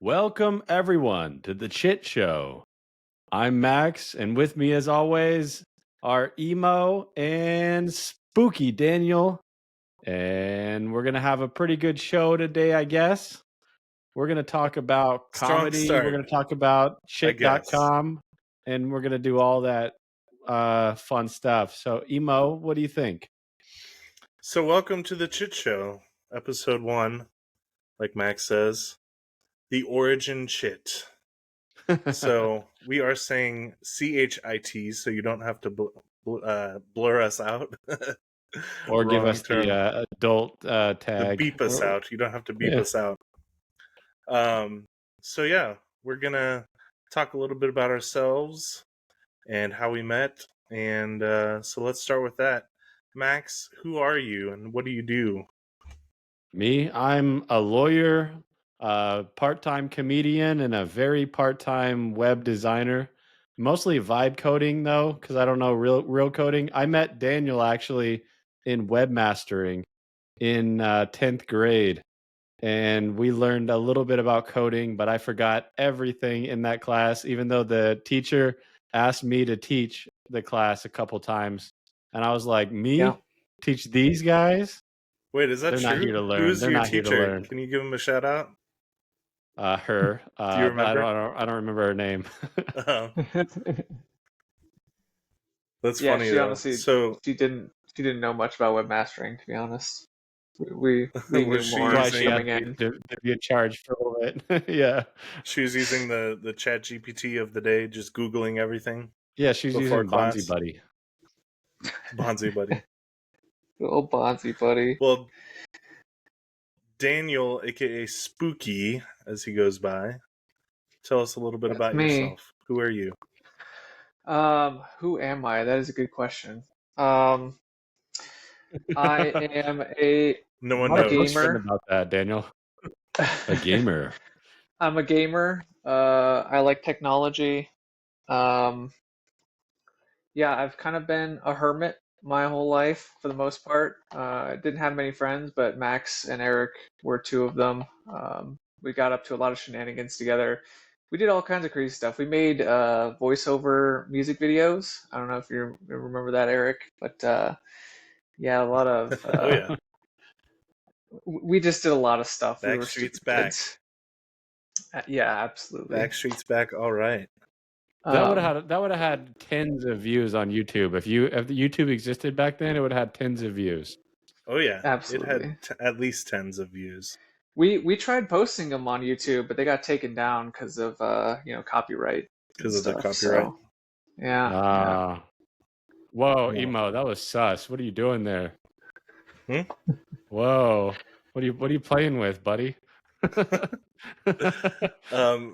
Welcome, everyone, to the Chit Show. I'm Max, and with me, as always, are Emo and Spooky Daniel. And we're going to have a pretty good show today, I guess. We're going to talk about Strong comedy. start, We're going to talk about I guess. chit.com, and we're going to do all that fun stuff. So, Emo, what do you think? So welcome to the Chit Show, episode 1, like Max says, the origin chit. So we are saying CHIT, so you don't have to blur us out. Or give us term. the adult The tag. beep us out. You don't have to beep us out. So yeah, we're going to talk a little bit about ourselves and how we met. And so let's start with that. Max, who are you and what do you do? Me, I'm a lawyer, a part-time comedian, and a very part-time web designer. Mostly vibe coding though, because I don't know real coding. I met Daniel actually in webmastering in 10th grade, and we learned a little bit about coding, but I forgot everything in that class, even though the teacher asked me to teach the class a couple times. And I was like, teach these guys? Wait, is that They're not here to true? learn. Who's They're your not here to teacher? learn. Can you give him a shout out? Her. Do you But remember? I don't remember her name. That's Yeah, funny she though. honestly So she didn't know much about webmastering, to be honest. We Was knew she more Why she coming had in. to be in charge for a little bit. Yeah. she was using the chat GPT of the day, just Googling everything Yeah, she's before using class. Bonzi Buddy. Bonzi Buddy. Good old Bonzi buddy. Well, Daniel, aka Spooky, as he goes by, tell us a little bit That's about me. yourself. Who are you? Who am I? That is a good question. I am a No one A lot of knows. books written gamer. about that, Daniel. A gamer. I'm a gamer. I like technology. Um, yeah, I've kind of been a hermit my whole life for the most part. I didn't have many friends, but Max and Eric were two of them. We got up to a lot of shenanigans together. We did all kinds of crazy stuff. We made voiceover music videos. I don't know if you remember that, Eric, but yeah, a lot of. Oh yeah, We just did a lot of stuff. We were Backstreet's stupid back. kids. Yeah, absolutely. Backstreet's back. All right. That would have had tens of views on YouTube. If YouTube existed back then, it would have had tens of views. Oh yeah, Absolutely. It had at least tens of views. We tried posting them on YouTube, but they got taken down because of copyright. Because of the copyright. So, yeah. Whoa, Yeah. Emo, that was sus. What are you doing there? Hmm? Whoa. What are you playing with, buddy?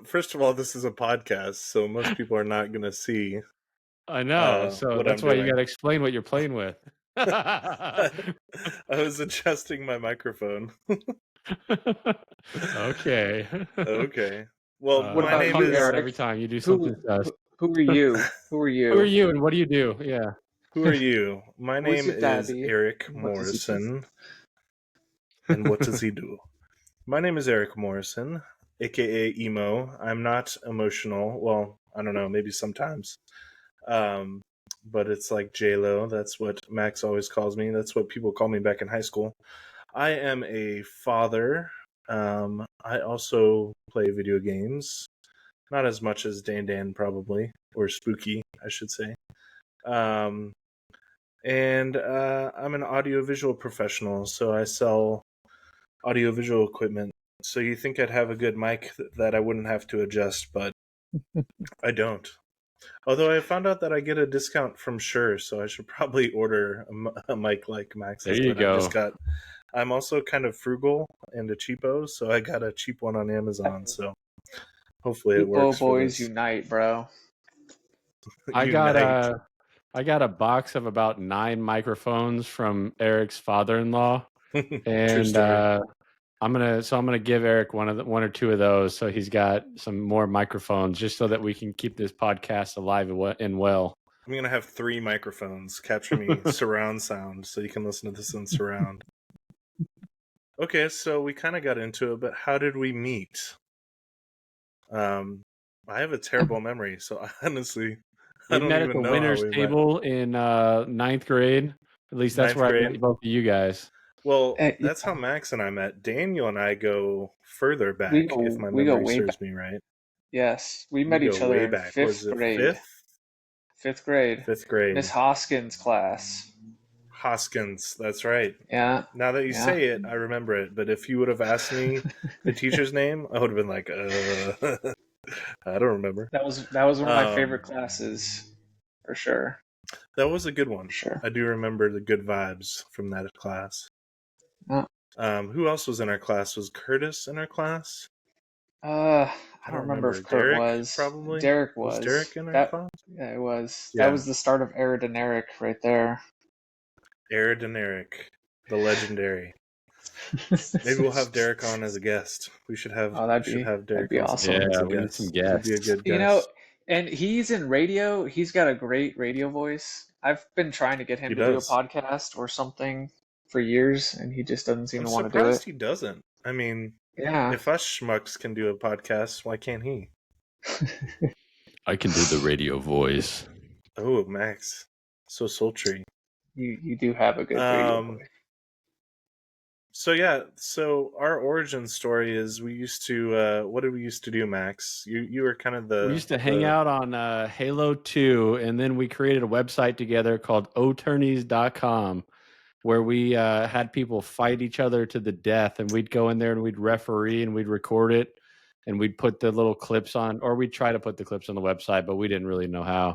First of all, this is a podcast, so most people are not going to see. I know. So that's why you got to explain what you're playing with. I was adjusting my microphone. Okay. Okay. Well, what my about name you, is Eric? every time you do something. Who are you? Who are you? Who are you, and what do you do? Yeah. Who are you? My Who's name your is daddy? Eric What does he do? Morrison. And what does he do? My name is Eric Morrison, aka Emo. I'm not emotional. Well, I don't know, maybe sometimes. But it's like J-Lo. That's what Max always calls me. That's what people call me back in high school. I am a father. I also play video games. Not as much as Dan probably, or Spooky, I should say. And I'm an audiovisual professional, so I sell audiovisual equipment. So you think I'd have a good mic that I wouldn't have to adjust, but I don't. Although I found out that I get a discount from Shure, so I should probably order a mic like Max's. There you go. I'm also kind of frugal and a cheapo, so I got a cheap one on Amazon. So hopefully it works. Boys unite, bro. I got a box of about 9 microphones from Eric's father-in-law, and I'm gonna give Eric one or two of those, so he's got some more microphones, just so that we can keep this podcast alive and well. I'm gonna have 3 microphones capture me surround sound, so you can listen to this in surround. Okay, so we kind of got into it, but how did we meet? I have a terrible memory, so honestly, I We don't met at even the know how winners we met. table in ninth grade. At least that's Ninth where I met grade. both of you guys. Well, Yeah, that's how Max and I met. Daniel and I go further we back, if go my we go memory way back. serves me right. Yes, we We met go each other way in back. Was fifth it grade. Fifth grade, fifth Miss grade? Hoskins' class. Hoskins. That's right. Yeah, Now that you yeah. say it, I remember it. But if you would have asked me the teacher's name, I would have been like, I don't remember. That was one of my favorite Um, classes, for sure. that was a good For one. sure. I do remember the good vibes from that class. Yeah. Who else was in our class? Was Curtis in our class? I I don't don't remember remember. if Kurt Derek, was. probably. Derek Was was. Derek in our That class? Yeah, it was. That Yeah. was the start of aerodynamic right there. Arid and Eric, the legendary. Maybe we'll have Derek on as a guest. We should have Oh, that'd Derek be on awesome. as Yeah, a we need some guest. He'd be a guests. good You know, guest. and he's in radio. He's got a great radio voice. I've been trying to get He him to do a does. podcast or something for years, and he just doesn't seem I'm to want to do it. surprised he doesn't. I mean, Yeah. if us schmucks can do a podcast, why can't he? I can do the radio voice. Oh, Max, so sultry. You do have a good radio Um. voice. So yeah. So our origin story is we used to. What did we used to do, Max? You were kind of We used to hang out on Halo 2, and then we created a website together called oturneys.com, where we had people fight each other to the death, and we'd go in there and we'd referee and we'd record it, and we'd put the little clips on, or we'd try to put the clips on the website, but we didn't really know how.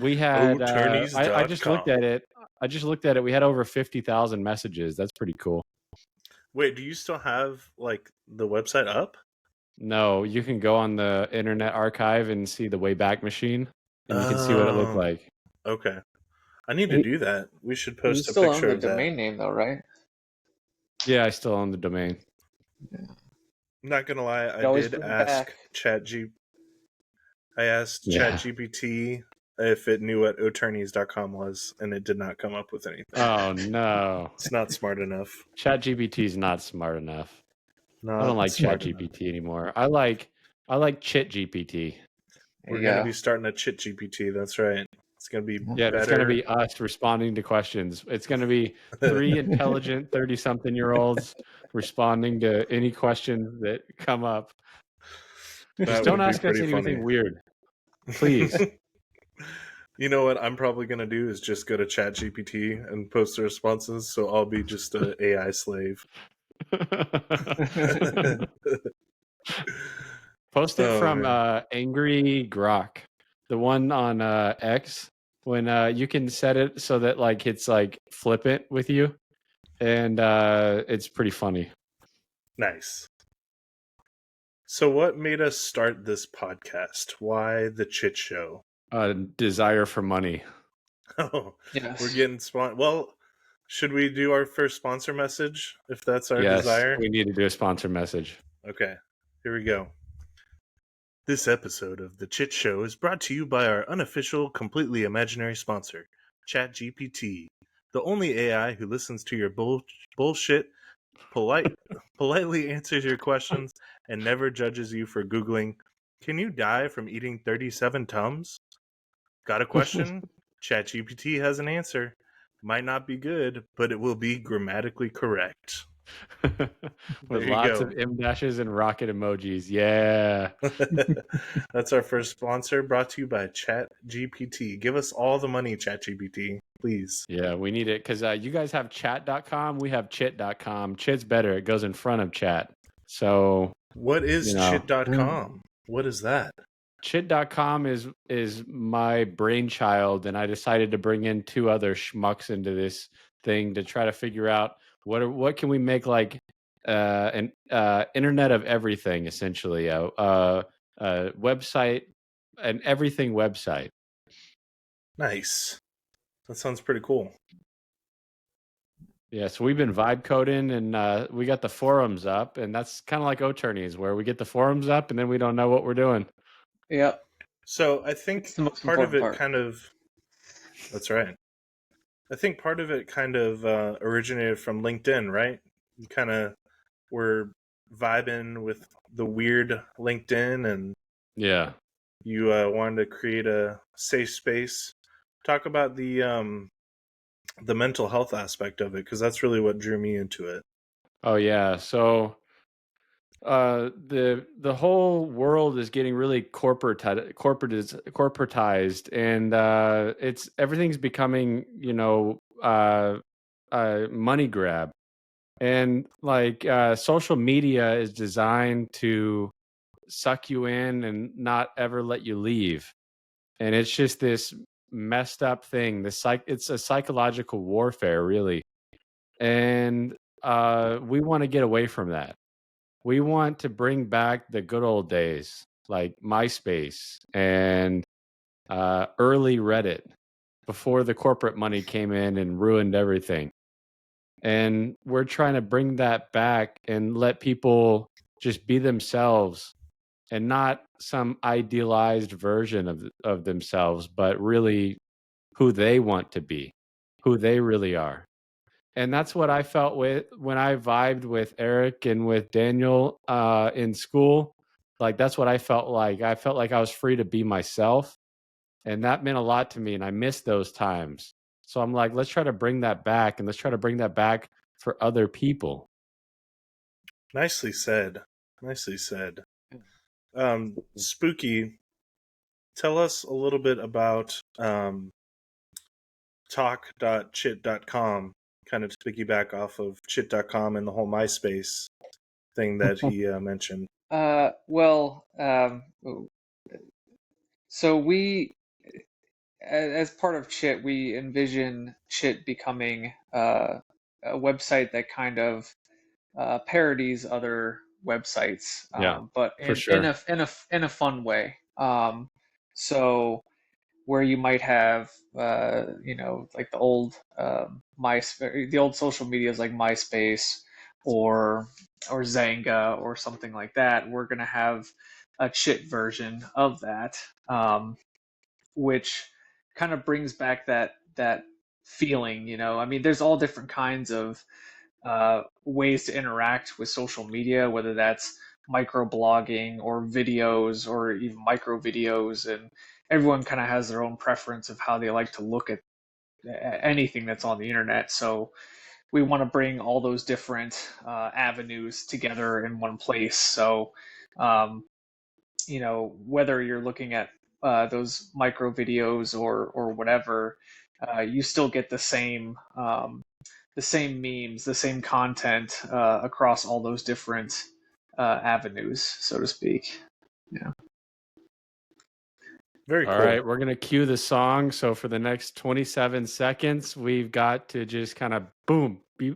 We had I just looked oturneys.com. at it. I just looked at it. We had over 50,000 messages. That's pretty cool. Wait, do you still have like the website up? No, you can go on the Internet Archive and see the Wayback Machine, and you can see what it looked Oh, like. okay. I need to You, do that. We should you post a still own picture the of that. domain name though, right? Yeah, I still own the domain. I'm not gonna lie, You I always did bring it ask back. I asked Yeah. ChatGPT if it knew what oturneys.com was, and it did not come up with anything. Oh no, It's not smart enough. ChatGPT is not smart enough. I don't Not like smart enough. ChatGPT anymore. I like Chit GPT. There We're you gonna go. be starting a chit GPT. That's right. It's gonna be Yeah, it's going to better. be us responding to questions. It's going to be three intelligent 30-something-year-olds responding to any questions that come up. Just That don't would be ask us pretty funny. anything weird, please. You know what I'm probably gonna do is just go to ChatGPT and post the responses, so I'll be just a AI slave. Post it Oh from man. Angry Grok, the one on X, when you can set it so that like it's like flippant with you, and it's pretty funny. Nice. So what made us start this podcast? Why the Chit Show? Desire for money. Oh, Yes. we're getting well, should we do our first sponsor message if that's our Yes, desire? we need to do a sponsor message. Okay. Here we go. This episode of The Chit Show is brought to you by our unofficial, completely imaginary sponsor, ChatGPT, the only AI who listens to your bullshit, politely answers your questions, and never judges you for Googling, "Can you die from eating 37 Tums?" Got a question? ChatGPT has an answer. Might not be good, but it will be grammatically correct. With There you lots go. of M dashes and rocket emojis. Yeah. That's our first sponsor, brought to you by ChatGPT. Give us all the money, ChatGPT, please. Yeah, we need it because you guys have chat.com. We have chit.com. Chit's better. It goes in front of chat. So, What is you know, chit.com? What is that? chit.com is my brainchild, and I decided to bring in two other schmucks into this thing to try to figure out what can we make like an internet of everything, essentially a website, an everything website. Nice. That sounds pretty cool. Yeah, so we've been vibe coding, and we got the forums up, and that's kind of like O'Tourneys, where we get the forums up, and then we don't know what we're doing. Yep. So I It's think the most part of important it part. kind of, that's right. I think part of it kind of originated from LinkedIn, right? You kind of were vibing with the weird LinkedIn, and Yeah. you wanted to create a safe space. Talk about the mental health aspect of it, because that's really what drew me into it. Oh yeah. So the whole world is getting really corporatized, and it's everything's becoming, a money grab. And like social media is designed to suck you in and not ever let you leave. And it's just this messed up thing. It's a psychological warfare, really. And we want to get away from that. We want to bring back the good old days, like MySpace and early Reddit, before the corporate money came in and ruined everything. And we're trying to bring that back and let people just be themselves, and not some idealized version of themselves, but really who they want to be, who they really are. And that's what I felt with when I vibed with Eric and with Daniel in school. Like that's what I felt like. I felt like I was free to be myself, and that meant a lot to me. And I missed those times. So I'm like, let's try to bring that back, and let's try to bring that back for other people. Nicely said. Nicely said. Spooky, tell us a little bit about talk.chit.com, kind of to piggyback off of chit.com and the whole MySpace thing that he mentioned. Well, so as part of Chit, we envision Chit becoming a website that kind of parodies other websites, Yeah, but for in sure. a fun way. So where you might have like the old social medias like MySpace or Zanga or something like that. We're gonna have a chit version of that, which kind of brings back that feeling. I mean, there's all different kinds of ways to interact with social media, whether that's microblogging or videos or even micro videos, and everyone kind of has their own preference of how they like to look at anything that's on the internet. So we want to bring all those different avenues together in one place. So um, whether you're looking at those micro videos or whatever, you still get the same memes, the same content across all those different avenues, so to speak. Yeah. Very All cool. right, we're going to cue the song. So for the next 27 seconds, we've got to just kind of boom, beat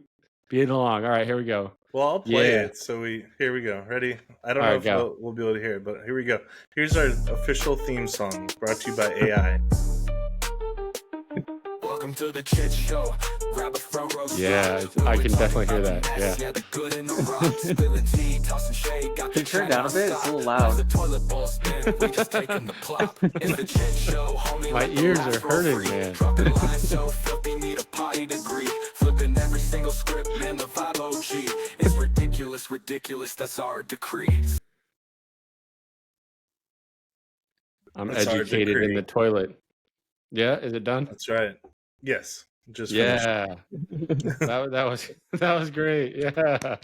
it along. All right, here we go. Well, I'll play Yeah. it. So here we go. Ready? I don't All know right, if go. we'll be able to hear it, but here we go. Here's our official theme song, brought to you by AI. Welcome to the Chit Show. Grab a front row Yeah, spot. I We're can talking definitely hear about that. the mess, Yeah. the good and the rotten. Spilling tea, tossing shade. Got Can the you turn it chat down a bit? It's a non-stop. little Watch the loud. toilet bowl spin. We just taking the plop. It's the Chit Show, homie. My Let the ears laughs are roll hurting, free. man. Dropping lines so filthy, need a potty degree. Flipping every single script, man, the vibe OG. It's ridiculous, ridiculous, that's our decree. I'm That's our educated in the decree. toilet. Yeah, is it done? That's right. Yes, just finished. Yeah. That was that was great. Yeah.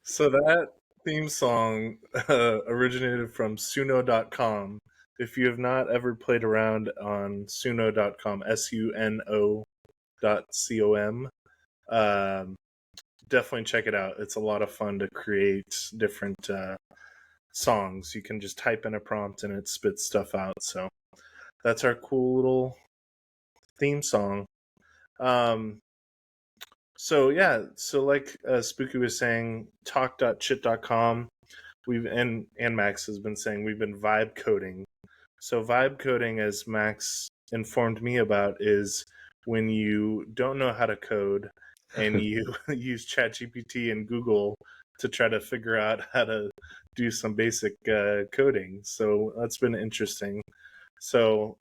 So that theme song originated from suno.com. If you have not ever played around on suno.com, suno.com, definitely check it out. It's a lot of fun to create different songs. You can just type in a prompt and it spits stuff out. So that's our cool little theme song. So yeah, so like Spooky was saying, talk.chit.com, we've and Max has been saying we've been vibe coding. So vibe coding, as Max informed me about, is when you don't know how to code and you use ChatGPT and Google to try to figure out how to do some basic coding. So that's been interesting. So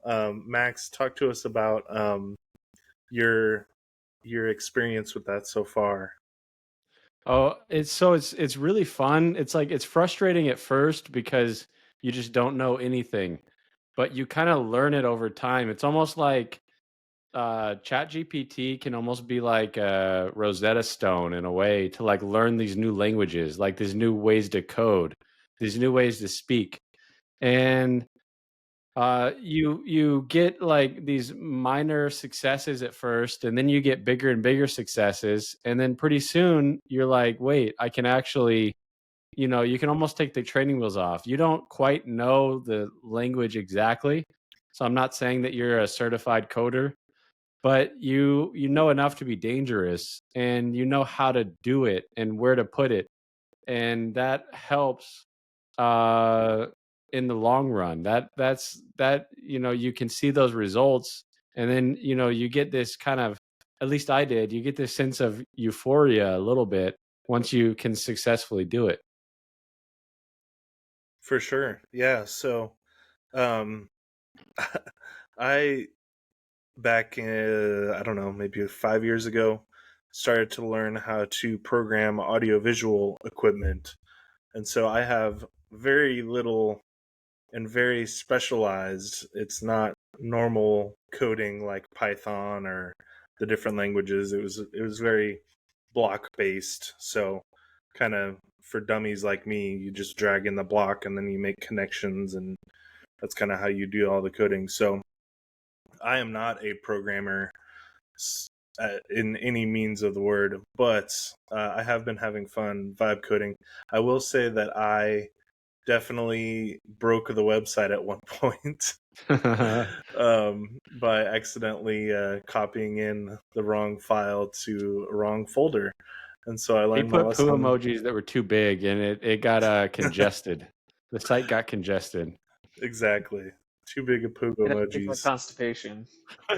Max, talk to us about your experience with that so far. Oh, it's really fun. It's like it's frustrating at first because you just don't know anything, but you kind of learn it over time. It's almost like ChatGPT can almost be like a Rosetta Stone in a way to like learn these new languages, like these new ways to code, these new ways to speak. And you get like these minor successes at first, and then you get bigger and bigger successes, and then pretty soon you're like, wait, I can actually, you can almost take the training wheels off. You don't quite know the language exactly, so I'm not saying that you're a certified coder, but you know enough to be dangerous, and you know how to do it and where to put it, and that helps uh in the long run. That you can see those results, and then you get this kind of, at least I did, you get this sense of euphoria a little bit once you can successfully do it. For sure. Yeah. So, um, I back in, I don't know, maybe 5 years ago, started to learn how to program audiovisual equipment, and so I have very little and very specialized. It's not normal coding like Python or the different languages. It was very block based. So kind of for dummies like me, you just drag in the block and then you make connections, and that's kind of how you do all the coding. So I am not a programmer in any means of the word, but I have been having fun vibe coding. I will say that I definitely broke the website at one point by accidentally copying in the wrong file to a wrong folder. And so I He learned my put poo lesson. emojis that were too big, and it got congested. The site got congested. Exactly. Too big of poo It's like emojis. constipation.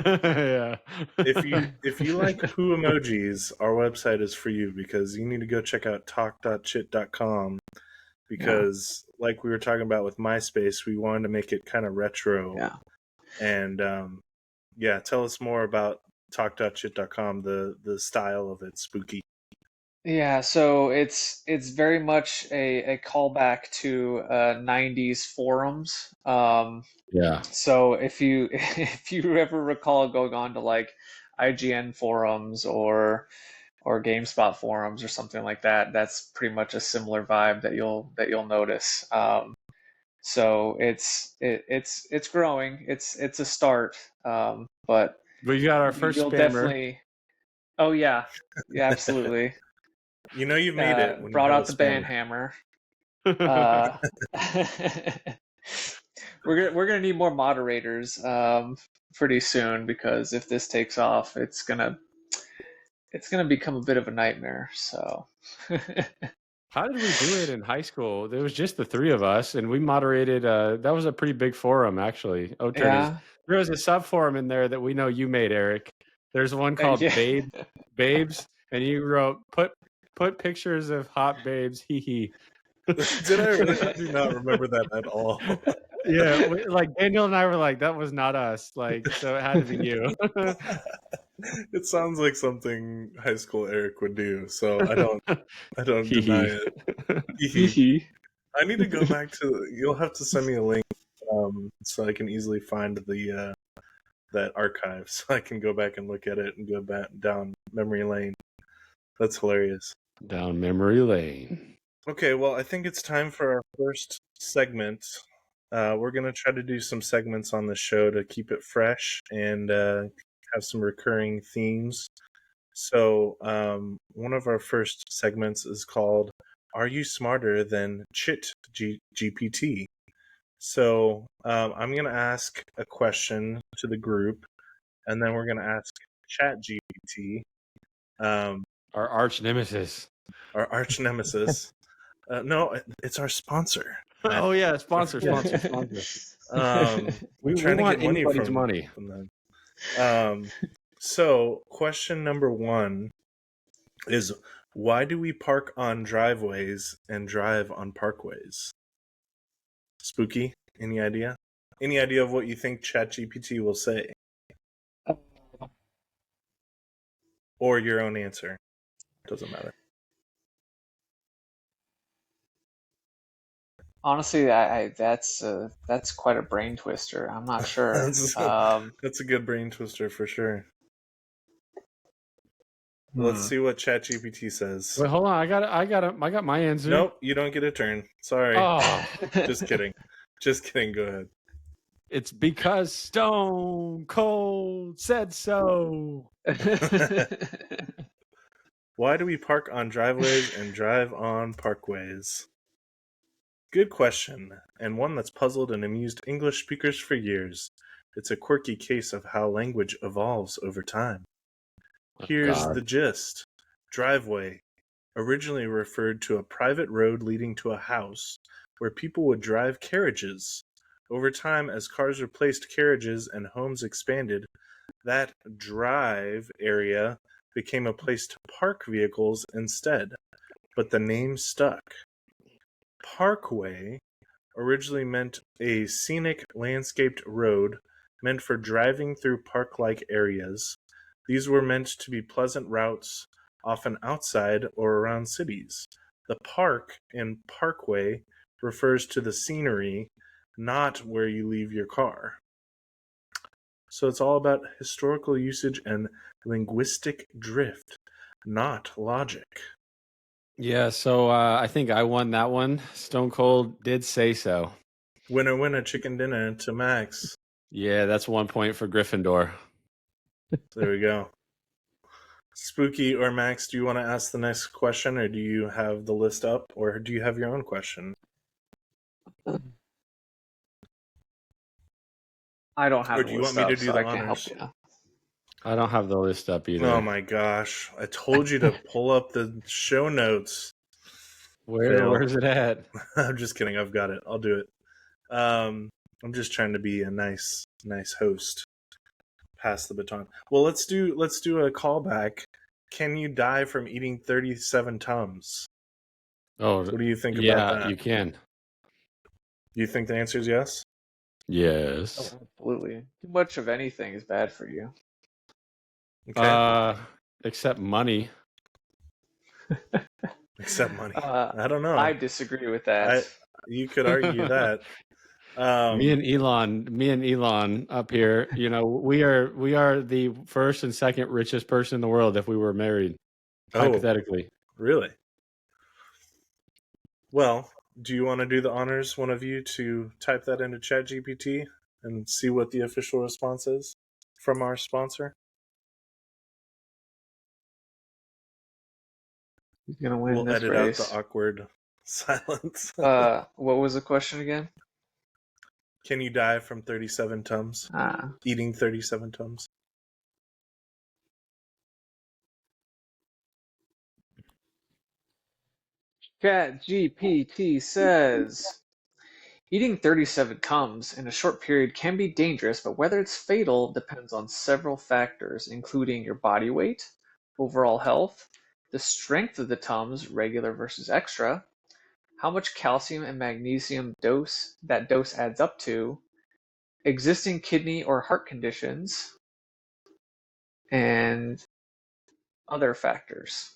Yeah. If you like poo emojis, our website is for you, because you need to go check out talk.chit.com, Yeah, because like we were talking about with MySpace, we wanted to make it kind of retro. yeah. And yeah, tell us more about talk.chit.com, the style of it, spooky. Yeah, so it's very much a callback to 90s forums. Yeah. So if you if you ever recall going on to like IGN forums or GameSpot forums or something like that, that's pretty much a similar vibe that you'll notice. So it's growing. It's a start, but We got our first you'll spammer. definitely. Oh yeah, yeah, absolutely. You know you've made it when you Brought have a out the band spammer. hammer. Uh, we're gonna need more moderators pretty soon, because if this takes off, it's gonna become a bit of a nightmare. So How did we do it in high school? There was just the three of us, and we moderated. That was a pretty big forum, actually. yeah, There was a sub forum in there that we know you made, Eric. There's one called yeah. Babes, and you wrote put pictures of hot babes. Hee hee. Did I really? I do not remember that at all. Yeah, like Daniel and I were like, that was not us. Like, so it had to be you. It sounds like something high school Eric would do, so I don't Hee deny hee. it. Hee. Hee I need to go back to. You'll have to send me a link, so I can easily find the that archive, so I can go back and look at it and go back down memory lane. That's hilarious. Down memory lane. Okay, well, I think it's time for our first segment. We're going to try to do some segments on the show to keep it fresh and have some recurring themes. So, one of our first segments is called Are You Smarter Than Chit GPT? So, I'm going to ask a question to the group, and then we're going to ask Chat GPT, um, Our arch nemesis. our arch nemesis. No, it's our sponsor. Oh yeah, sponsor, hee. sponsor, sponsor. We're We trying to want get money anybody's from money. them. So question number one is, why do we park on driveways and drive on parkways? Spooky, any idea? Any idea of what you think ChatGPT will say? Or your own answer? Doesn't matter. Honestly, that's quite a brain twister. I'm not sure. That's a good brain twister for sure. Let's Hmm. see what ChatGPT says. Wait, hold on. I got my answer. Nope, you don't get a turn. Sorry. Oh, Just kidding. Just kidding. Go ahead. it's because Stone Cold said so. Why do we park on driveways and drive on parkways? Good question, and one that's puzzled and amused English speakers for years. It's a quirky case of how language evolves over time. Here's God. the gist. Driveway originally referred to a private road leading to a house where people would drive carriages. Over time, as cars replaced carriages and homes expanded, that drive area became a place to park vehicles instead, but the name stuck. Parkway originally meant a scenic landscaped road meant for driving through park-like areas. These were meant to be pleasant routes, often outside or around cities. The park in parkway refers to the scenery, not where you leave your car. So it's all about historical usage and linguistic drift, not logic. Yeah, so I think I won that one. Stone Cold did say so. Winner, winner, chicken dinner to Max. Yeah, that's 1 point for Gryffindor. There we go. Spooky or Max, do you want to ask the next question, or do you have the list up, or do you have your own question? I don't have Or the do you want list me to up, do so the I can't help honors? you. I don't have the list up either. Oh my gosh. I told you to pull up the show notes. Where's it at? I'm just kidding. I've got it. I'll do it. I'm just trying to be a nice host. Pass the baton. Well, let's do a callback. Can you die from eating 37 Tums? Oh, What do you think about yeah, that? you can. Do you think the answer is yes? Yes. Oh, absolutely. Too much of anything is bad for you. Okay. Except money. Except money. I don't know. I disagree with that. You could argue that. Me and Elon up here, you know, we are the first and second richest person in the world if we were married. Hypothetically. Really? Well, do you want to do the honors, one of you, to type that into ChatGPT and see what the official response is from our sponsor? Who's gonna win We'll this edit race? out the awkward silence. What was the question again? Can you die from 37 Tums? Eating 37 Tums? ChatGPT says eating 37 Tums in a short period can be dangerous, but whether it's fatal depends on several factors, including your body weight, overall health, the strength of the Tums, regular versus extra, how much calcium and magnesium dose adds up to, existing kidney or heart conditions, and other factors.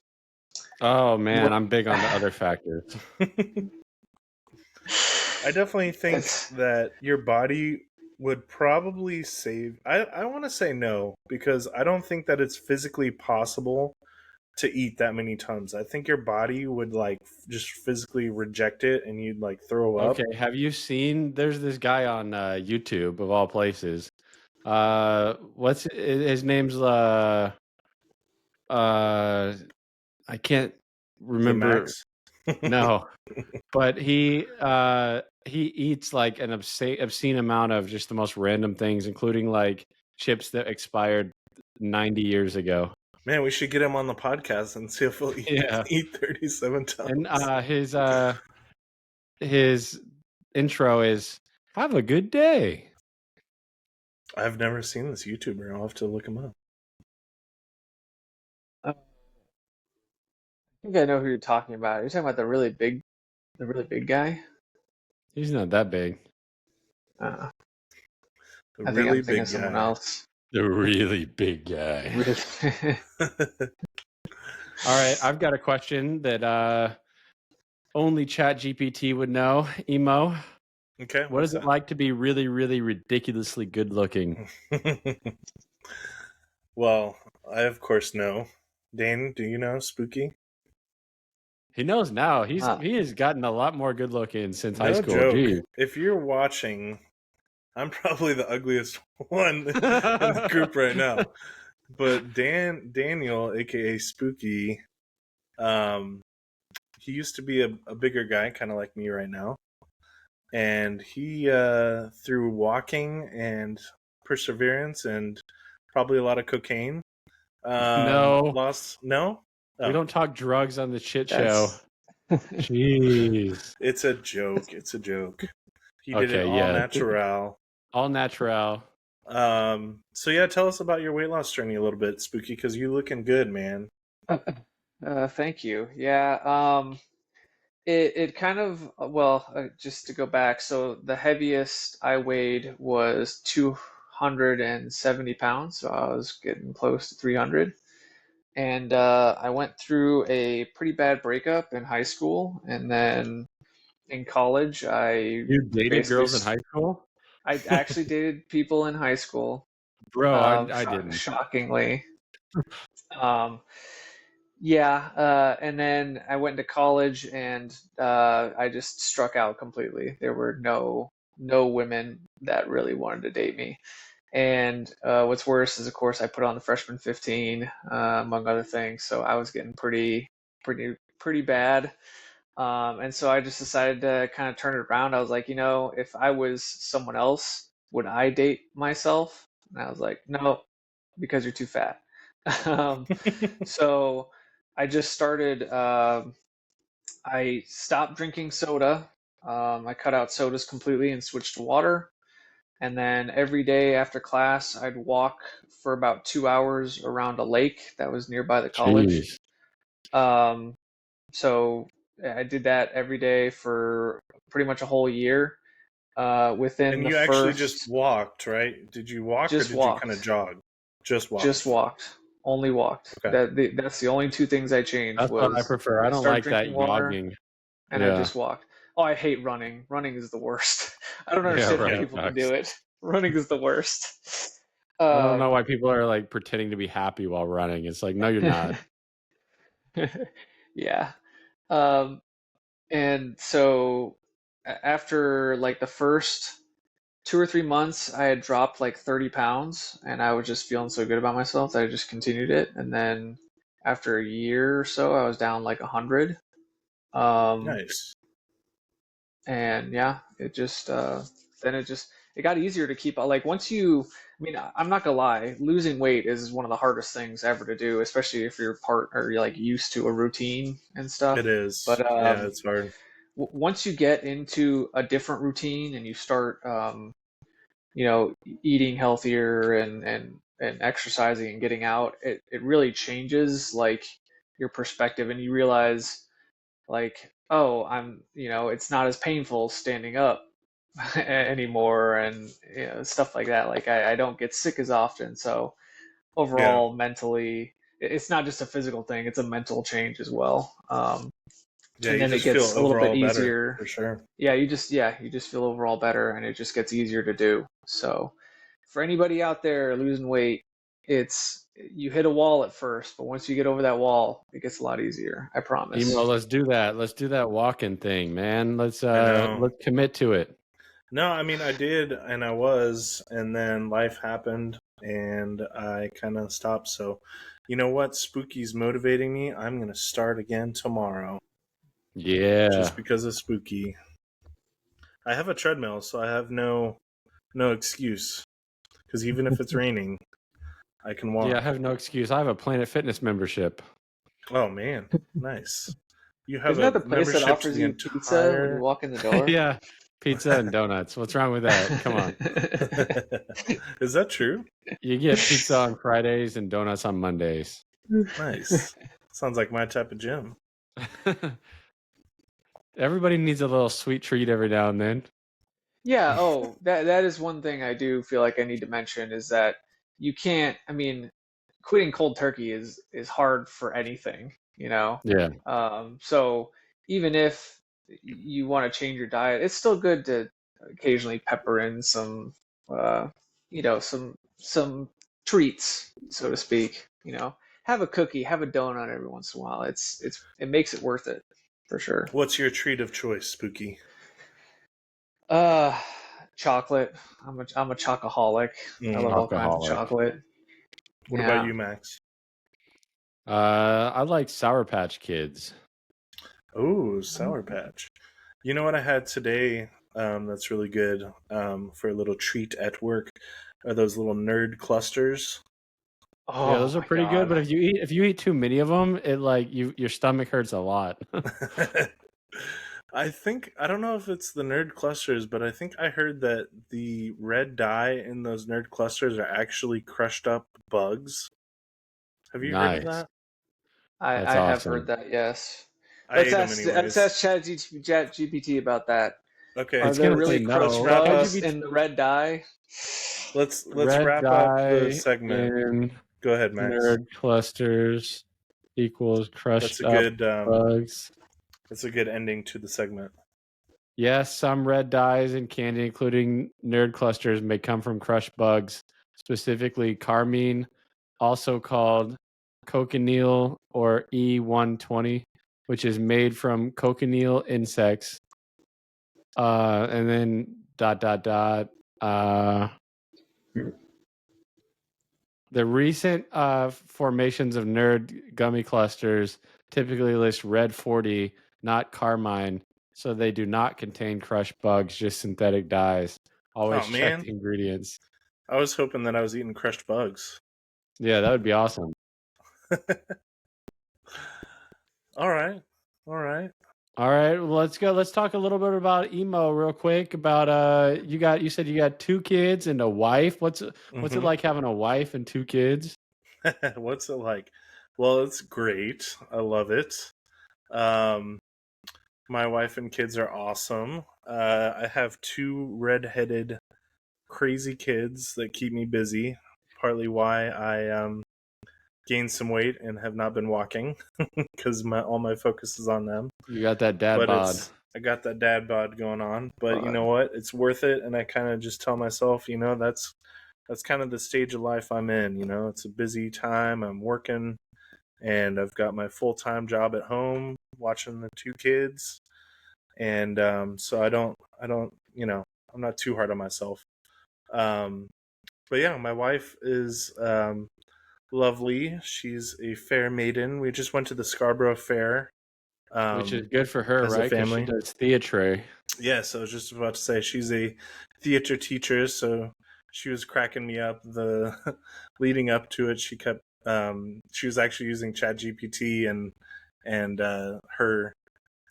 Oh man, I'm big on the other factors. I definitely think that your body would probably save. I want to say no, because I don't think that it's physically possible to eat that many Tums. I think your body would like just physically reject it and you'd like throw up. Okay, have you seen there's this guy on YouTube of all places. What's his name's I can't remember. Max? No. But he eats like an obscene amount of just the most random things, including like chips that expired 90 years ago. Man, we should get him on the podcast and see if he'll eat 37 Tums. And his intro is "Have a good day." I've never seen this YouTuber. I'll have to look him up. I think I know who you're talking about. You're talking about the really big guy? He's not that big. The I think really I'm thinking big of someone guy. else. The really big guy. Really? All right, I've got a question that only ChatGPT would know. Emo, Okay, what what's is it like to be really, really ridiculously good looking? that? Well, I of course know. Dane, do you know Spooky? He knows now. He Uh, has gotten a lot more good looking since high No school. joke. Gee. If you're watching, I'm probably the ugliest one in the group right now. But Daniel, aka Spooky, um, he used to be a bigger guy, kind of like me right now. And he, through walking and perseverance and probably a lot of cocaine, No, lost. No? we Oh, don't talk drugs on the shit show. that's Jeez. it's a joke. It's a joke. He did it Okay, all yeah. natural. All natural. So yeah, tell us about your weight loss journey a little bit, Spooky, because you looking good, man. thank you. Yeah. It kind of well, just to go back. So the heaviest I weighed was 270 pounds. So I was getting close to 300. And I went through a pretty bad breakup in high school, and then in college, I You dated basically girls in high school? I actually dated people in high school, Bro, I didn't. shockingly. Um, yeah, and then I went to college, and I just struck out completely. There were no women that really wanted to date me. And what's worse is, of course, I put on the freshman 15, among other things. So I was getting pretty bad. And so I just decided to kind of turn it around. I was like, if I was someone else, would I date myself? And I was like, no, because you're too fat. um, so I just started. I stopped drinking soda. I cut out sodas completely and switched to water. And then every day after class, I'd walk for about 2 hours around a lake that was nearby the college. Jeez. Um, so I did that every day for pretty much a whole year. Within And the you actually just first, walked, right? Did you walk or just did you kind of walked, jog? Just just walked. walked, only walked. Okay. That's the only two things I changed That's what I was prefer. I I don't started like that drinking water yogging. and I Yeah. just walked. Oh, I hate running. Running is the worst. I don't Yeah, understand how Yeah. running people can sucks. do it. Running is the worst. I don't know Um, why people are like pretending to be happy while running. It's like, no, you're not. yeah. Um, and so after like the first 2 or 3 months, I had dropped like 30 pounds and I was just feeling so good about myself that I just continued it. And then after a year or so, I was down like 100. Um, Nice. and yeah, then it got easier to keep like once you, I mean, I'm not gonna lie, losing weight is one of the hardest things ever to do, especially if you're you're like used to a routine and It stuff. is. But Yeah, it's hard. once you get into a different routine and you start eating healthier and exercising and getting out, it really changes like your perspective, and you realize like, oh, it's not as painful standing up anymore, and stuff like that. Like I don't get sick as often, so Yeah. overall mentally, it's not just a physical thing, it's a mental change as well. Yeah, And you then it just feel gets a little bit overall better easier. for sure. Yeah, you just feel overall better, and it just gets easier to do. So for anybody out there losing weight, it's you hit a wall at first, but once you get over that wall, it gets a lot easier. I Emo, promise. let's do that. Let's do that walking thing, man. I know. Let's commit to it. No, I mean I did and I was, and then life happened and I kind of stopped. So, you know what? Spooky's motivating me. I'm gonna start again tomorrow, Yeah. just because of Spooky. I have a treadmill, so I have no excuse. Because even if it's raining, I can Yeah, I walk. have no excuse. I have a Planet Fitness membership. Oh man, nice. You have Isn't that a the place that membership to offers the you pizza when you entire. walk in the door? Yeah. Pizza and donuts. What's wrong with that? Come on. Is that true? You get pizza on Fridays and donuts on Mondays. Nice. Sounds like my type of gym. Everybody needs a little sweet treat every now and then. Yeah, oh, that is one thing I do feel like I need to mention is that you can't, I mean, quitting cold turkey is hard for anything, you know. Yeah. So even if you want to change your diet, it's still good to occasionally pepper in some, some treats, so to speak. Have a cookie, have a donut every once in a while. It makes it worth it for sure. What's your treat of choice, Spooky? Uh, Chocolate. I'm a chocoholic. I love all kinds of Chocoholic. chocolate. What Yeah. about you, Max? I like Sour Patch Kids. Oh, Sour Patch. You know what I had today that's really good for a little treat at work are those little nerd clusters. Yeah, Oh those are my pretty good. God. But if you eat too many of them, it like your stomach hurts a lot. I don't know if it's the nerd clusters, but I think I heard that the red dye in those nerd clusters are actually crushed up bugs. Have you heard of Nice. that? That's I have heard awesome. that, yes. I ate them Let's anyways. ask GPT about that. Okay, Are It's there gonna really say let's crushed no. wrap up. bugs ChatGPT in the red dye? Let's red wrap up the dye segment. in Go ahead, Max. nerd clusters equals That's crushed a up good bugs. that's a good ending to the segment. Yes, some red dyes in candy, including nerd clusters, may come from crushed bugs, specifically carmine, also called cochineal or E120, which is made from cochineal insects. And then ... The recent formations of nerd gummy clusters typically list red 40, not carmine, so they do not contain crushed bugs, just synthetic dyes. Always Oh check man, the ingredients. I was hoping that I was eating crushed bugs. Yeah, that would be awesome. All right, all right. All right, well, let's go. Let's talk a little bit about emo real quick. About you said you got 2 kids and a wife. What's it like having a wife and 2 kids? What's it like? Well, it's great. I love it. Um, my wife and kids are awesome. I have 2 redheaded crazy kids that keep me busy. Partly why I gained some weight and have not been walking because all my focus is on them. You got that dad But bod. I got that dad bod going on. But you know what? It's worth it, and I kind of just tell myself, that's kind of the stage of life I'm in. It's a busy time. I'm working, and I've got my full-time job at home, watching the 2 kids, and so I'm not too hard on myself. But yeah, my wife is lovely. She's a fair maiden. We just went to the Scarborough Fair Which is good for her, as a right? Because she family. does theatre. Yes, I was just about to say she's a theater teacher, so she was cracking me up. The leading up to it, she was actually using ChatGPT and her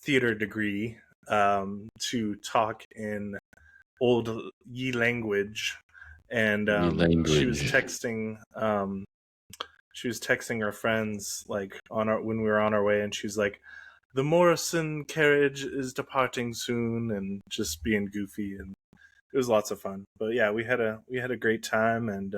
theater degree to talk in old Yi language, and she was texting. She was texting her friends like when we were on our way, and she's like, "The Morrison carriage is departing soon," and just being goofy, and it was lots of fun. But yeah, we had a great time, and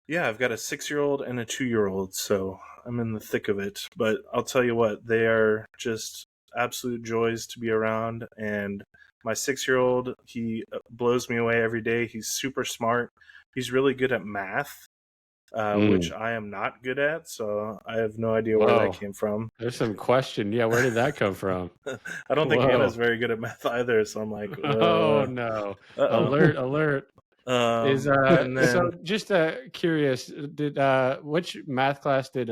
yeah, I've got a 6-year-old and a 2-year-old, so I'm in the thick of it. But I'll tell you what, they are just absolute joys to be around. And my 6-year-old, he blows me away every day. He's super smart. He's really good at math, which I am not good at, so I have no idea where that Whoa. came from. There's some question. Yeah, where did that come from? I don't think Whoa. Anna's very good at math either, so I'm like, Oh no! uh-oh. Alert! Is And then so just curious? Did which math class did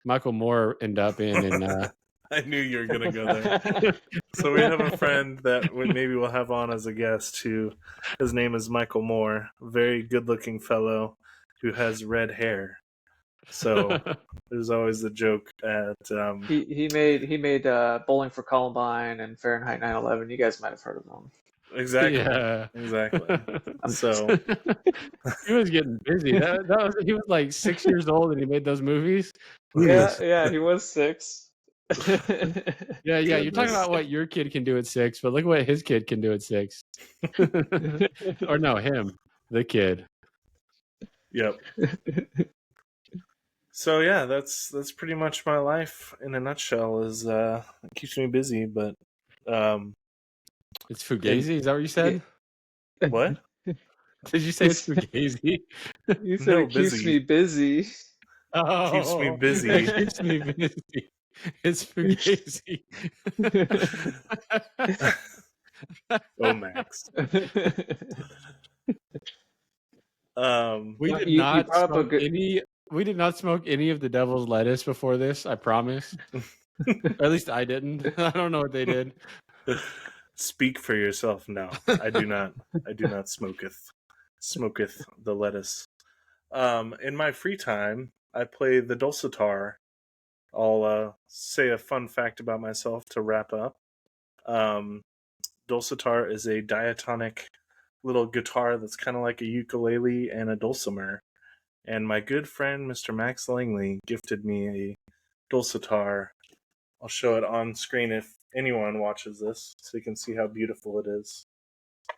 Michael Moore end up in? And I knew you were gonna go there. So we have a friend that maybe we'll have on as a guest who his name is Michael Moore, a very good-looking fellow who has red hair. So there's always the joke at he made Bowling for Columbine and Fahrenheit 9/11. You guys might have heard of him. exactly. Yeah. So he was getting busy. He was like 6 years old and he made those movies. Yeah, he was 6. Yeah. You're talking Goodness. about what your kid can do at 6, but look what his kid can do at 6. Or no, him, the kid. Yep. So yeah, that's pretty much my life in a nutshell. Is it keeps me busy, but um, It's and Fugazi. Is that what you Yeah. said? what? Did you say it's Fugazi? You said No, it keeps me busy busy. keeps me Oh, it busy. keeps me busy. It's Fugazi. Oh, Max. We No, did you not brought up a smoke good. any. We did not smoke any of the devil's lettuce before this. I promise. Or at least I didn't. I don't know what they did. Speak for yourself. No, I do not. I do not smoketh the lettuce. In my free time, I play the dulcitar. I'll say a fun fact about myself to wrap up. Um, dulcitar is a diatonic little guitar that's kind of like a ukulele and a dulcimer. And my good friend Mr. Max Langley gifted me a dulcitar. I'll show it on screen if anyone watches this so you can see how beautiful it is.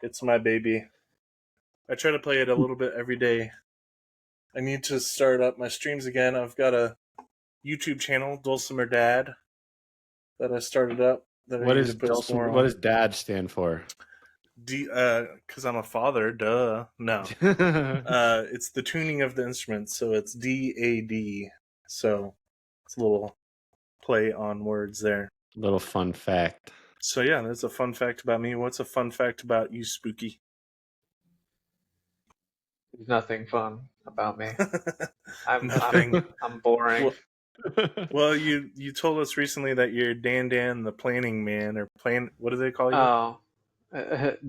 It's my baby. I try to play it a little bit every day. I need to start up my streams again. I've got a YouTube channel, Dulcimer Dad, that I started up that I What need to is post more What on. does Dad stand for? Because I'm a father, duh. No. It's the tuning of the instruments, so it's DAD. So it's a little play on words there. Little fun fact. So yeah, that's a fun fact about me. What's a fun fact about you, Spooky? There's nothing fun about me. Nothing. I'm boring. Well, you told us recently that you're Dan, the planning man, or plan. What do they call you? Oh,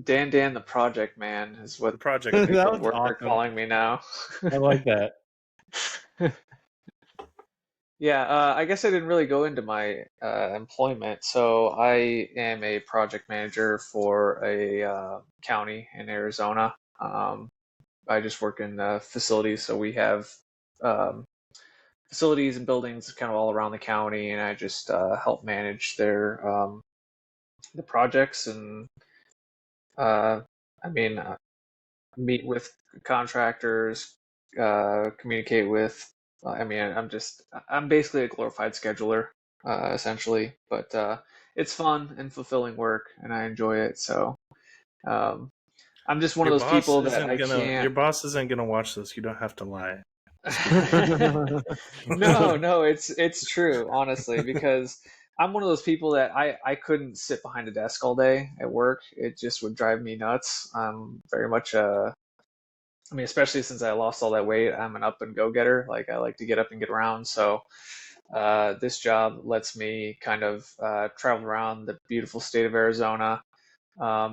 Dan the Project Man is The what project That man. people was at work are awesome. calling me now. I like that. Yeah, I guess I didn't really go into my employment. So I am a project manager for a county in Arizona. I just work in facilities, so we have um, facilities and buildings kind of all around the county, and I just help manage their the projects and uh, I mean meet with contractors, communicate with. I'm basically a glorified scheduler, essentially. But it's fun and fulfilling work, and I enjoy it. So um, I'm just one of Your those boss people that isn't I gonna. Your can't. boss isn't gonna watch this. You don't have to lie. No, it's true, honestly, because I'm one of those people that I couldn't sit behind a desk all day at work. It just would drive me nuts. I'm very much I mean, especially since I lost all that weight, I'm an up and go getter. Like I like to get up and get around. So this job lets me kind of travel around the beautiful state of Arizona.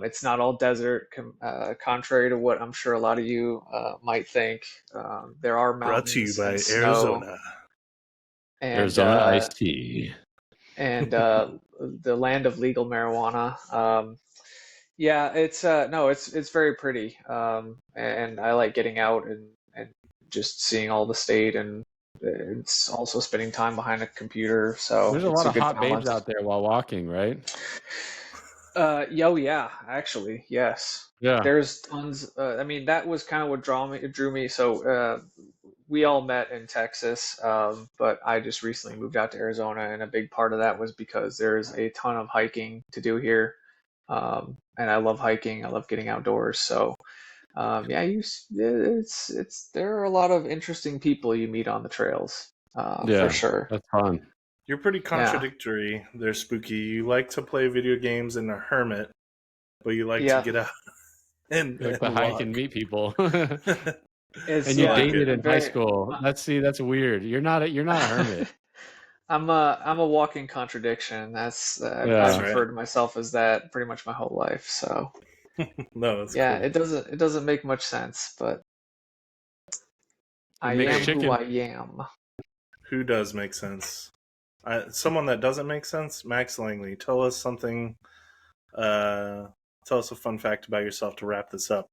It's not all desert, contrary to what I'm sure a lot of you might think. There are Brought to you mountains and by snow Arizona. and Arizona iced tea. the land of legal marijuana. Yeah, it's no, it's very pretty. And I like getting out and just seeing all the state, and it's also spending time behind a computer, so There's a it's lot a of good hot babes balance. out there while walking, right? Yeah, actually, yes. Yeah. There's tons. I mean, that was kind of what drew me. So we all met in Texas, but I just recently moved out to Arizona, and a big part of that was because there's a ton of hiking to do here, and I love hiking. I love getting outdoors. So yeah, it's there are a lot of interesting people you meet on the trails, for Yeah. sure. That's fun. You're pretty Yeah, contradictory there, Spooky. You like to play video games and a hermit, but you like to yeah. get out You like and to hike and walk. meet people. It's And you I like dated it. in high very. school. That's weird. You're not a hermit. I'm a walking contradiction. I've That's Yeah. right. referred to myself as that pretty much my whole life. So No, that's yeah, cool. it doesn't make much sense, but It I makes am Hey, who chicken. I am. who does make sense? Someone that doesn't make sense? Max Langley. Tell us something. Uh, tell us a fun fact about yourself to wrap this up.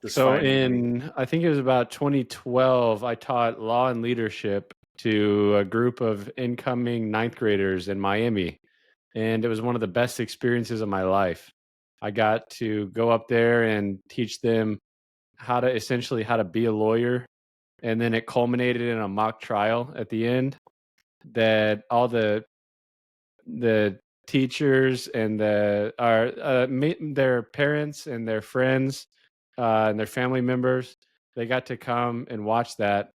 This So fine evening. in I think it was about 2012, I taught law and leadership to a group of incoming ninth graders in Miami. And it was one of the best experiences of my life. I got to go up there and teach them how to be a lawyer, and then it culminated in a mock trial at the end that all the teachers and their parents and their friends and their family members, they got to come and watch that,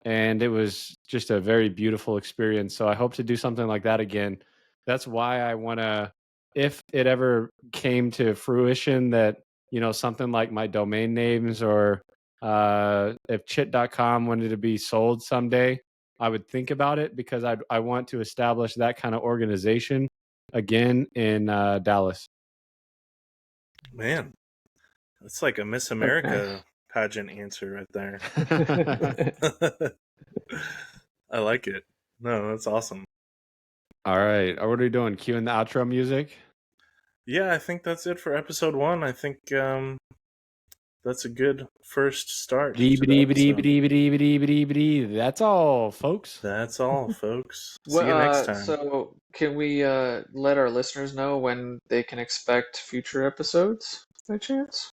and it was just a very beautiful experience. So I hope to do something like that again. That's why I want to, if it ever came to fruition that, something like my domain names, or if chit.com wanted to be sold someday, I would think about it, because I want to establish that kind of organization again in Dallas. Man, that's like a Miss America pageant answer right there. I like it. No, that's awesome. All right. What are we doing? Cue in the outro music? Yeah, I think that's it for episode 1. I think that's a good first start to the episode. That's all, folks. That's all, folks. See you next time. So can we let our listeners know when they can expect future episodes by chance?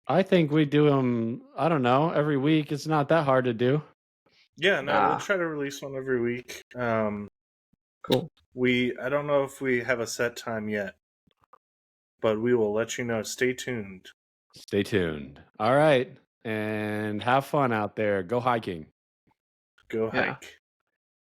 I think we do them, I don't know, every week. It's not that hard to do. Yeah, no, we'll try to release one every week. Cool. I don't know if we have a set time yet, but we will let you know. Stay tuned. Stay tuned. All right. And have fun out there. Go hiking. Go hike.